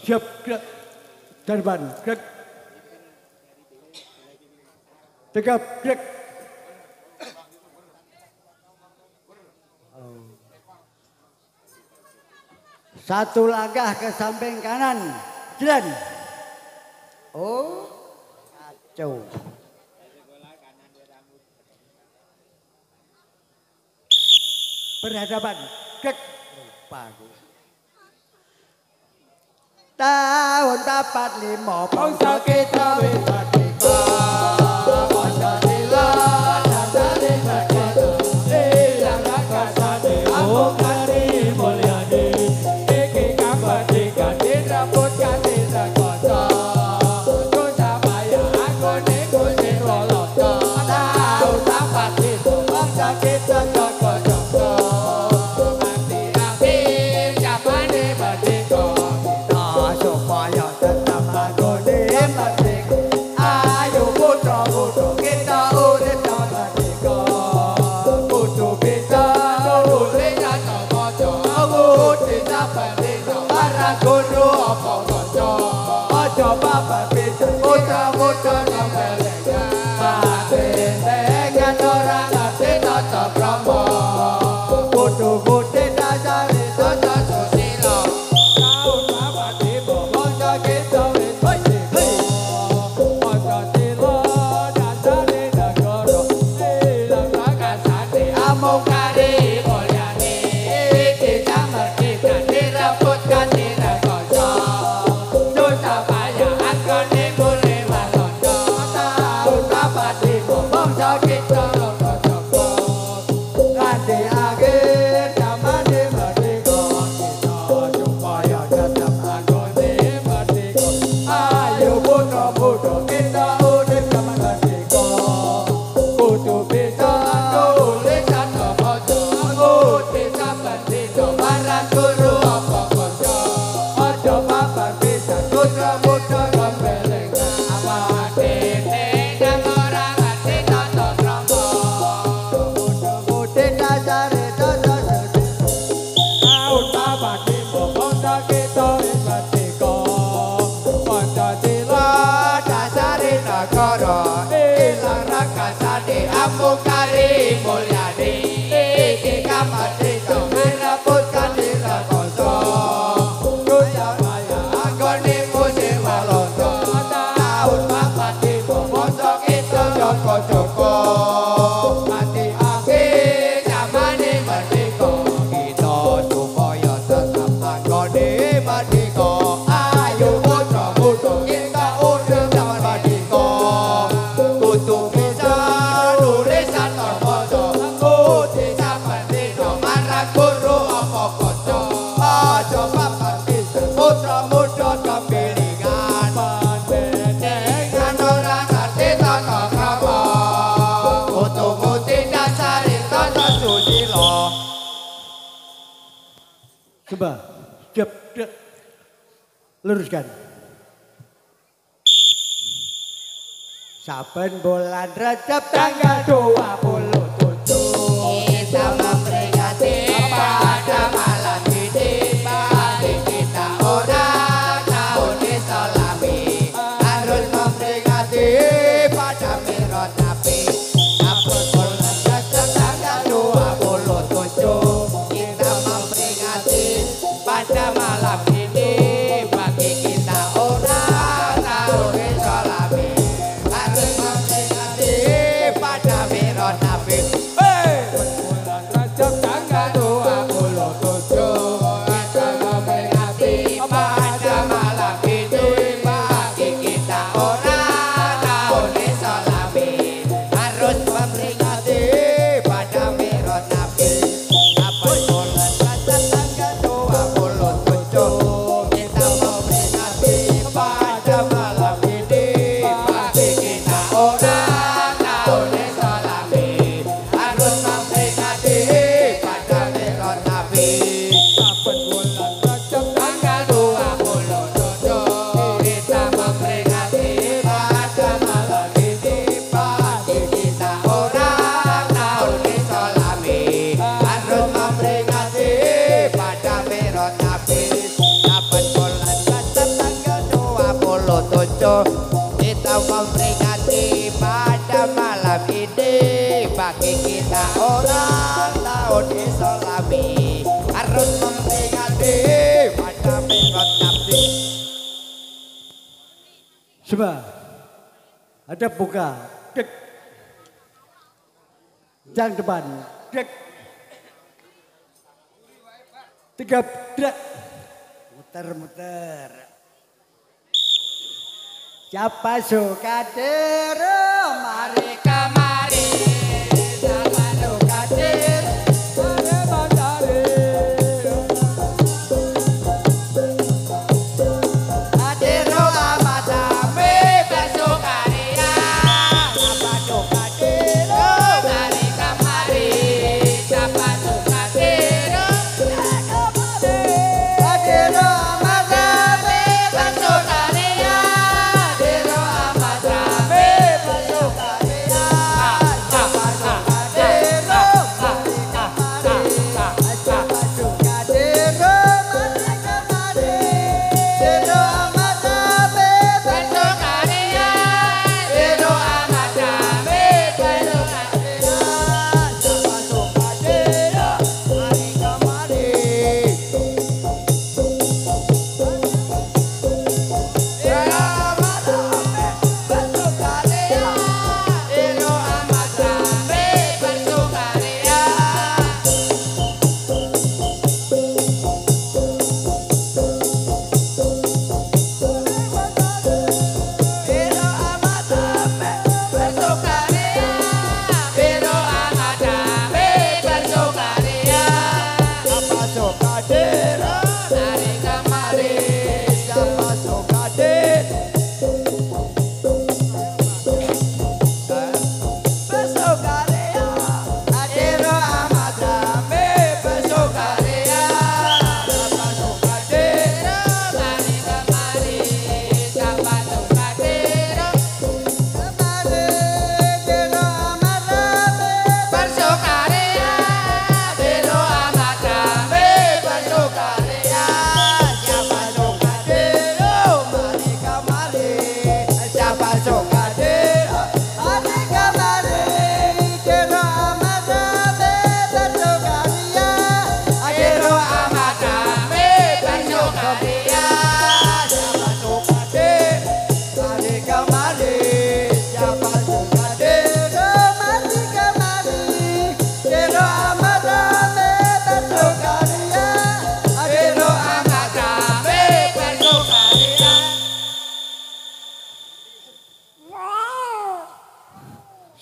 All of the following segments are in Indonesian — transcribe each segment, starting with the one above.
Siap gerak. Darban gerak. Tegap gerak. Satu langkah ke samping kanan. Jalan. Oh, kacau. Berhadapan. Gerak. Lupa. Tahun 45 bangsa kita merdeka. Bangsa sila dan dari merdeka. Hilang rakasane ambung hari mulyane. Iki kemerdekaan dirambutkan di rekoso. Susah payah aku nikutin woloso. Tahun 45 bangsa kita joko-joko. Hati-hati zamane merdeka. Supaya tetap agone merdeka. Ayo putra-putra kita urip merdeka. Kudu bisa nulis dan maca. Kudu merdeka para guru apa kanca. Aja babar bisa putra-putra merdeka. Mati dengan orang ngerti tata krama. Kudu budi dasar tata susila. Putra sakara ilang rakasane amukari mulyane iki kamatita miraput kanira koso kaya maya anggone musik walanda taun papati bangsa kita joko-joko ati ake zamane merdeka kita supaya tetap anggone merdeka ayo putra-putra kita urip zaman merdeka kudu bisa nulisan terbaca putih sapatino marang guru apa kanca aja papat bisa putra-putra kepilingan panjenengan ora ngerti tata krama mutu-muti dasare tata susila. Coba, siap, luruskan. Saben bulan Rajab tanggal 27 kita memperingati pada malam ini bagi kita orang tahun Islami harus memperingati pada Mi'raj Nabi Sabtu bulan Rajab tanggal 27 kita memperingati pada malam ini bagi kita orang tahun Islami harus memperingati pada Mi'raj Nabi bulan Rajab tanggal 27 kita memperingati pada malam ini bagi kita orang tahun Islami harus memperingati pada Mi'raj Nabi bulan Rajab tanggal 27 kita memperingati pada malam ini bagi kita orang tahun Islami harus memperingati pada Mi'raj Nabi saben bulan Rajab tanggal 27 kita memperingati pada malam ini bagi kita orang tahun Islami harus memperingati pada Mi'raj Nabi saben bulan Rajab tanggal 27 kita memperingati pada malam ini bagi kita orang tahun Islami harus memperingati pada Mi'raj Nabi. Coba, ada buka, dek. Yang depan, dek. 3 dek. Muter-muter. Siapa suka dero, mari Kemari jangan luka dir pada bandari adero amat dame besok karya apa suka dero mari kemari siapa suka dero adero amat dame besok karya adero amat dame besok karya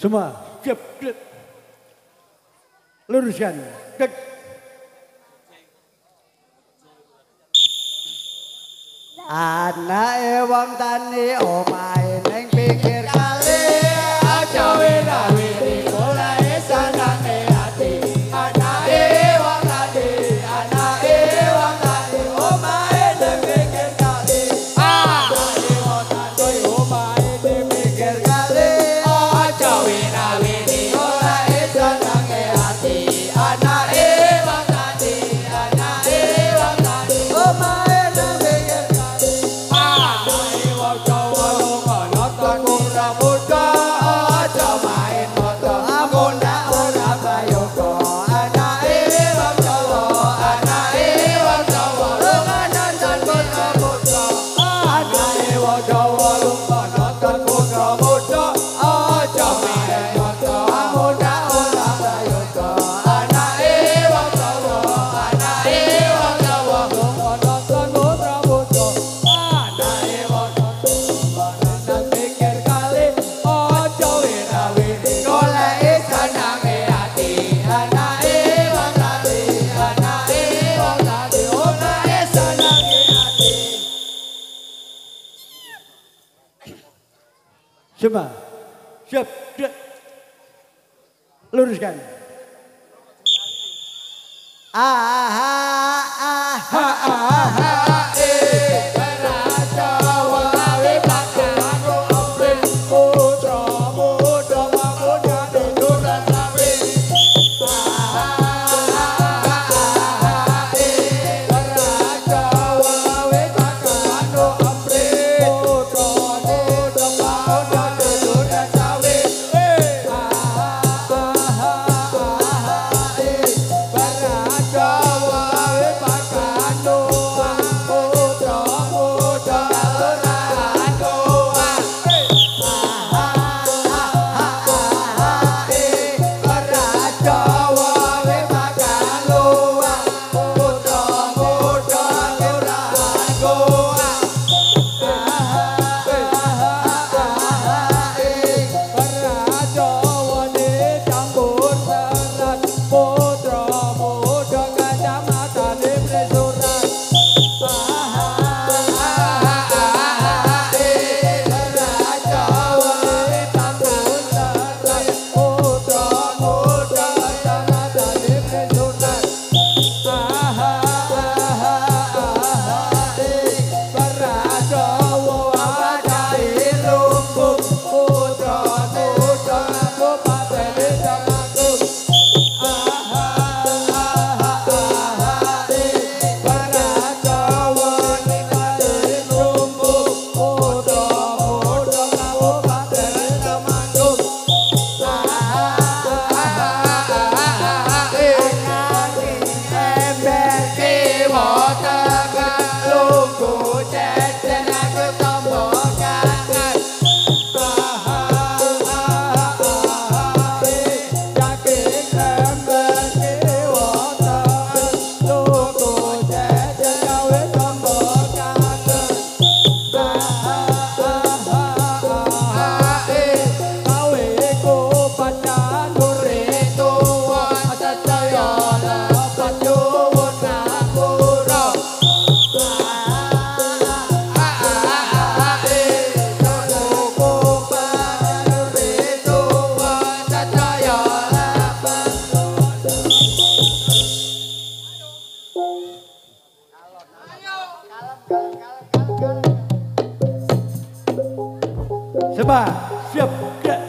Semua siap. Luruskan. Dek. Anake wong tani omahe ning pinggir kali aja wira-wiri golek senenge ati anake wong tani omahe ning pinggir kali anake wong tani omahe ning pinggir kali aja wira-wiri golek senenge ati anake wong tani omahe ning pinggir kali anake wong Jawa lunga nonton murah muda aja main moto amuna ora bayoga anake wong Jawa lunga nonton murah muda anake wong Jawa lunga nonton murah muda aja main moto amuna ora bayoga anake wong Jawa lunga nonton murah muda anake wong nang pikir kali aja wira-wiri golek senenge ati anake wong tani golek senenge ati Semua siap. Dek. Luruskan. Semua siap. Dek.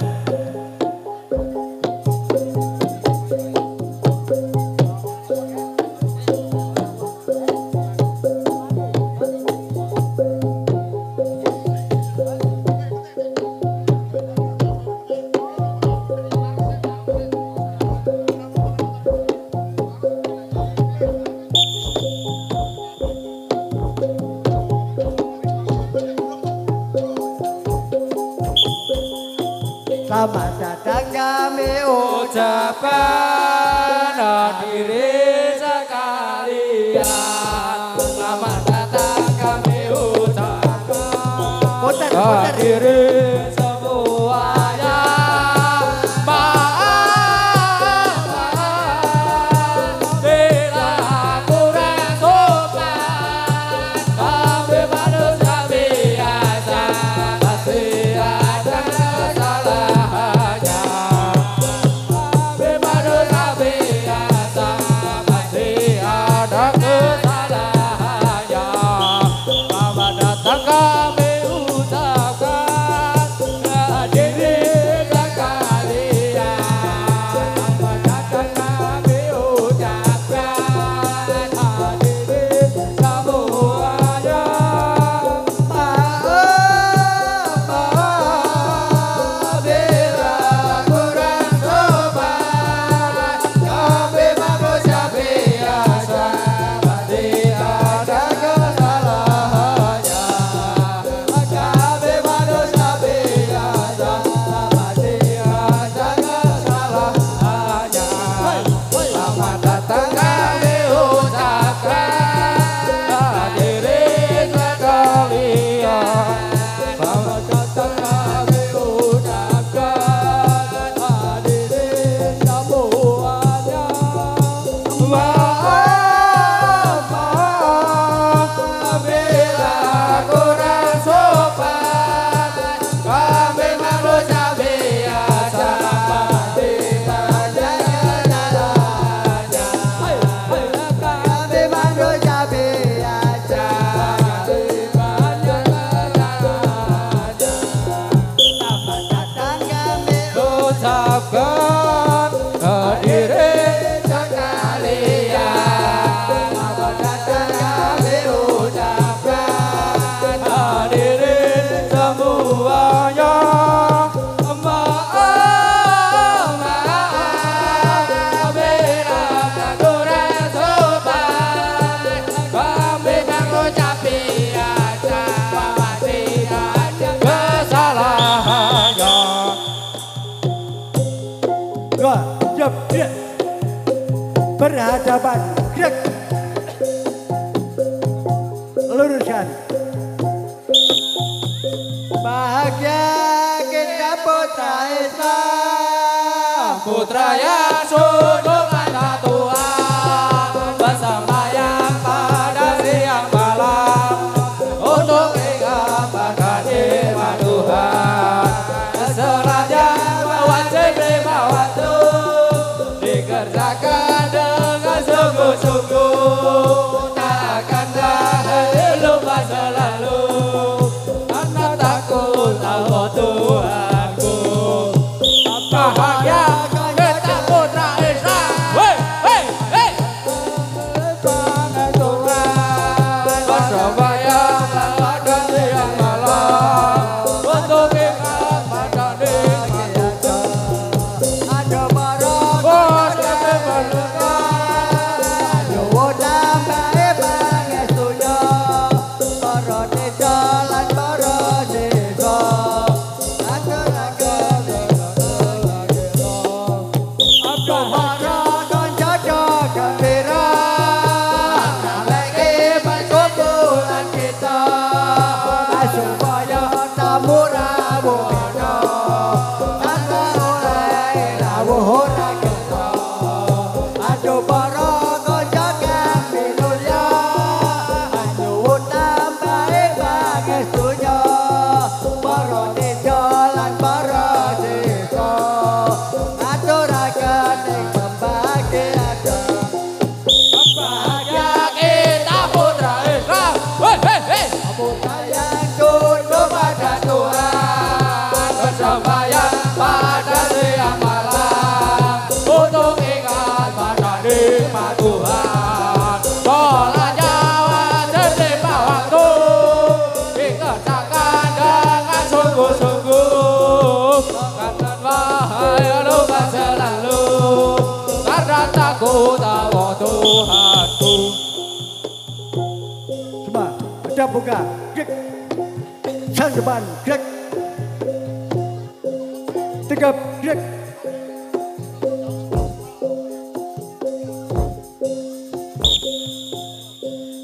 Selamat datang kami ucapan hadirin sekalian. Selamat datang kami ucapan hadirin semuanya. ucapkan hadirin sekalian. Selamat datang kami ucapkan hadirin semuanya. Berhadapan, gerak, luruskan. Bahagia kita putra Islam, putra yang sungguh kata Tuhan, bersembahyang pada siang malam untuk mengamalkan firman Tuhan. Selanjutnya wajib lima waktu dikerjakan dengan sungguh-sungguh, tak akan lupa selalu karena takut sama Tuhanku. Bahagia kita putra Islam, hey, hey, hey. Sangat Tuhan bersembahyang pada siang malam untuk ingat pada nikmat Tuhan. ada barang, Bos kata berluka, ada wudam baik pangestunya, para di jalan para desa, ada raga Abdul konjaja gembira, lagi perkumpulan kita, supaya tamu rabuana, kata oleh rabuana kita. Aduh para konjaga minulia, aduh tambah pangestunya, para di jalan para desa, aturakan yang membahagiakan. bahagia kita putra Islam, hey, hey, hey. Putra yang tunduk pada Tuhan bersembahyang pada siang malam untuk ingat pada nikmat Tuhan. Sholatnya wajib lima waktu dikerjakan dengan sungguh-sungguh, karena bahaya lupa selalu karena takut sama Tuhanku. semua ada buka gerak sang depan gerak tegap gerak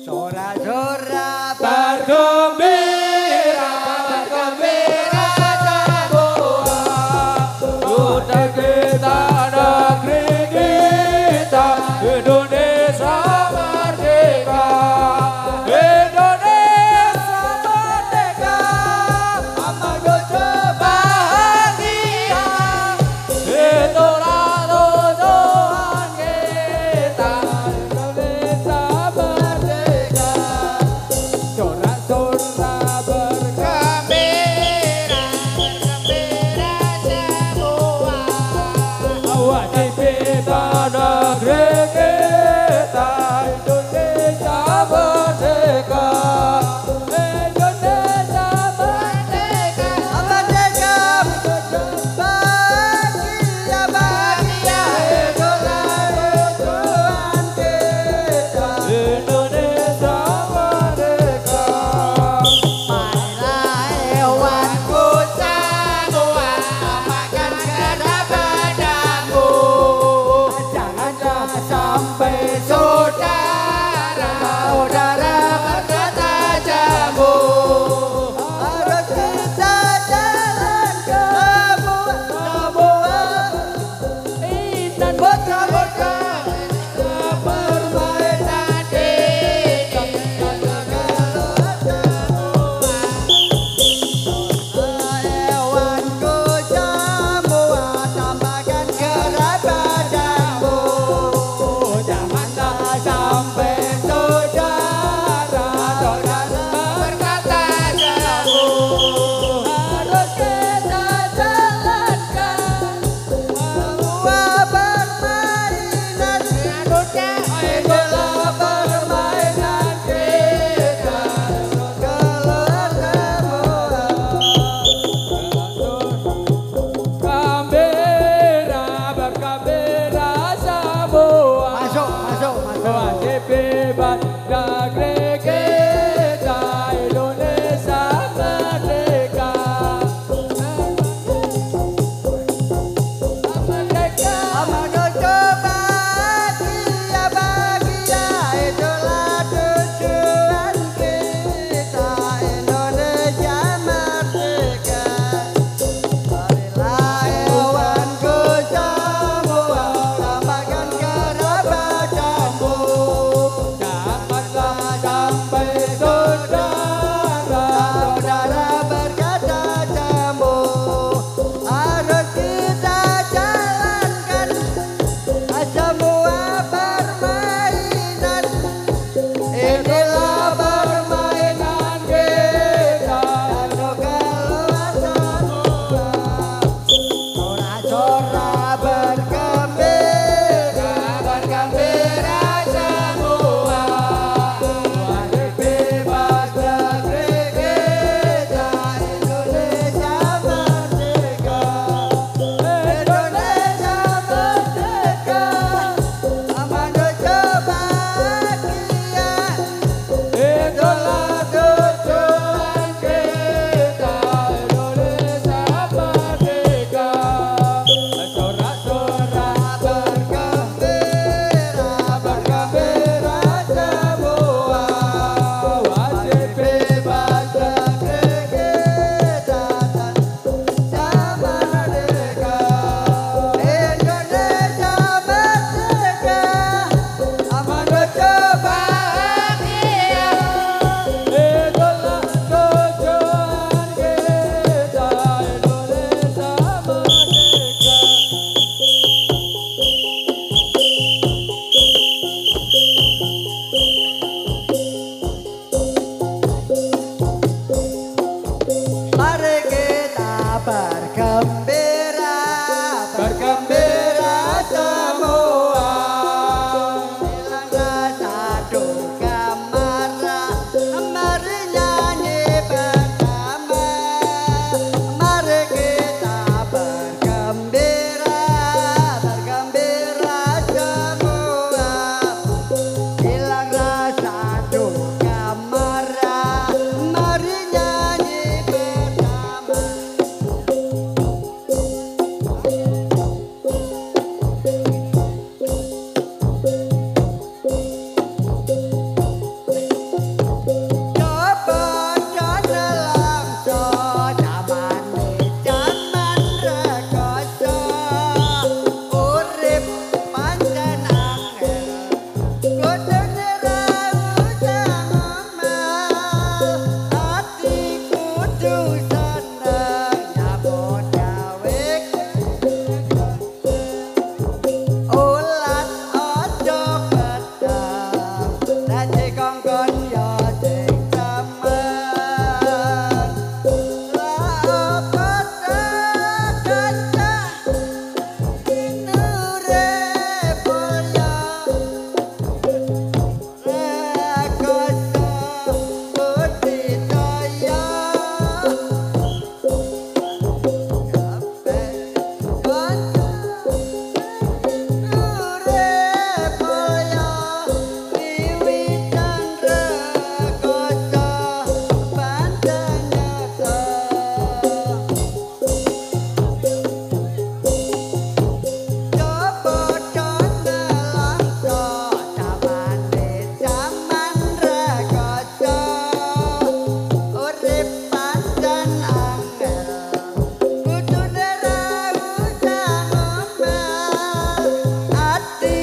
sora-sora Bergembira, bergembira semua, sudah kita negeri kita, Indonesia merdeka, Indonesia merdeka, aman bahagia, bergembira semua. Hilang rasa duka marah, mari nyanyi bersama. Mari kita bergembira, bergembira semua. Hilang rasa duka marah, mari nyanyi bersama. Coba dalam zaman rekoso, urip pancen angel, kudune rawuh amal, ati kudu seneng nyambut gawe. Ulat ojo pedang, dadi kongkon yo sing temen. Lah pedang kancah urip mulya, rekoso budidaya. Urip mulya wiwitan rekoso pancen nyata. Coba nelangso zaman rekoso, urip pancen angel, kudune rawuh amal, ati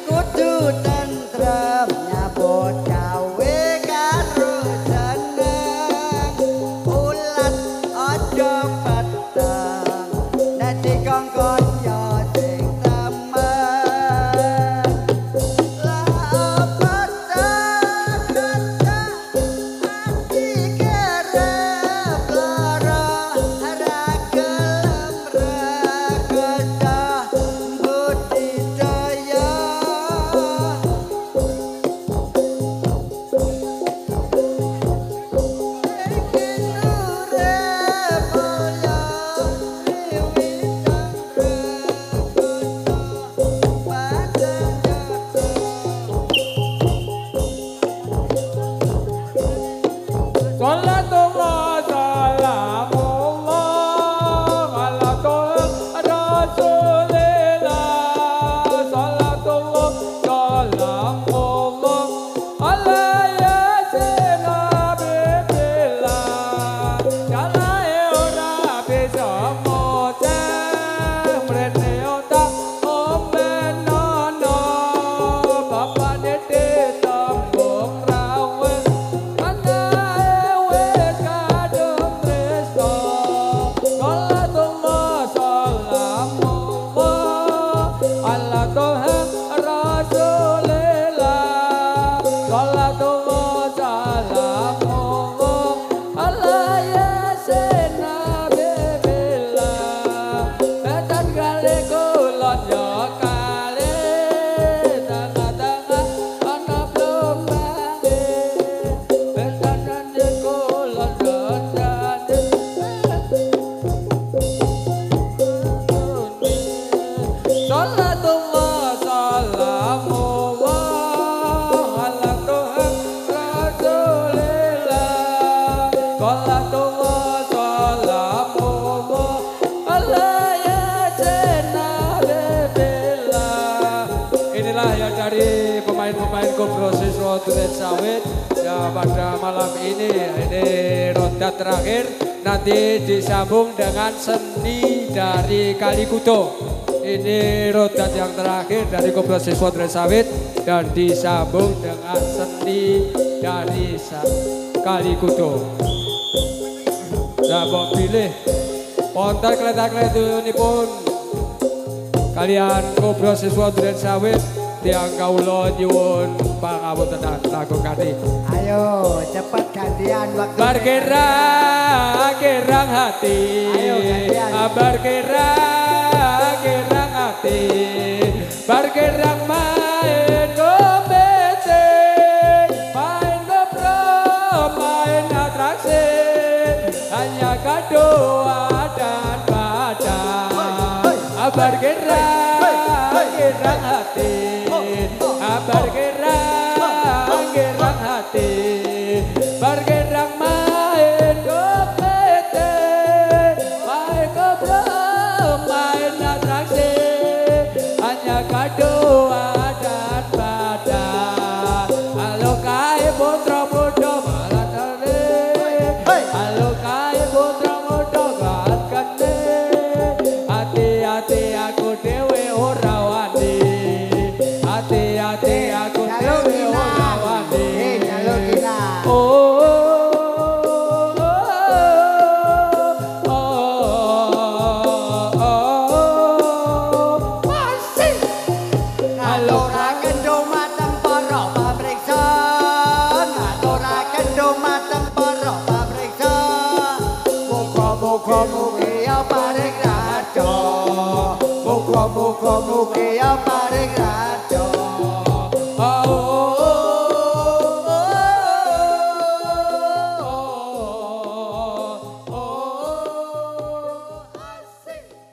kudu tentrem nyambut gawe karo seneng. Ulat ojo pedang, dadi kongkon yo sing temen. Lah pedang kancah ati kerep lara, ra gelem rekoso budidaya. Ingin urip mulya wiwitan rekoso pancen nyata. Salatullah salamullah ala toha rasulillah. Salatullah salamullah ala yasin nabibillah. Jalae ora bisa moceh, mrene otak omenono, bapane ditembung rawuh. Salatullah salamullah ala toha rasulillah. Salatullah salamullah ala yasin nabibillah. Inilah yang dari pemain-pemain Kopro Siswa Duren Sawit ya pada malam ini ronda terakhir, nanti disambung dengan seni dari Kalikuto. Ini rodat yang terakhir dari Koplo Siswa Duren Sawit dan disambung dengan seni dari Kalikuto. Nah, mbok pilih ponten kletak-kletu pun kalian Koplo Siswa Duren Sawit tiang kawula nyuwun pangapunten lagu kali. Ayo cepat gantian waktu. Bergerak gerang hati. Ayo gantian. Bergerak gerang hati bergerak main kompeti main ngobrol main atraksi hanya doa dan badan bergerak gerak hati bergerak gerak hati bergerak main kompeti main ngobrol main atraksi hanya doa dan badan halo kai putra muda malah terlihat halo kai putra muda gak kene hati-hati aku dewe ora wani hati-hati aku dewe ora wani Muka-muka paring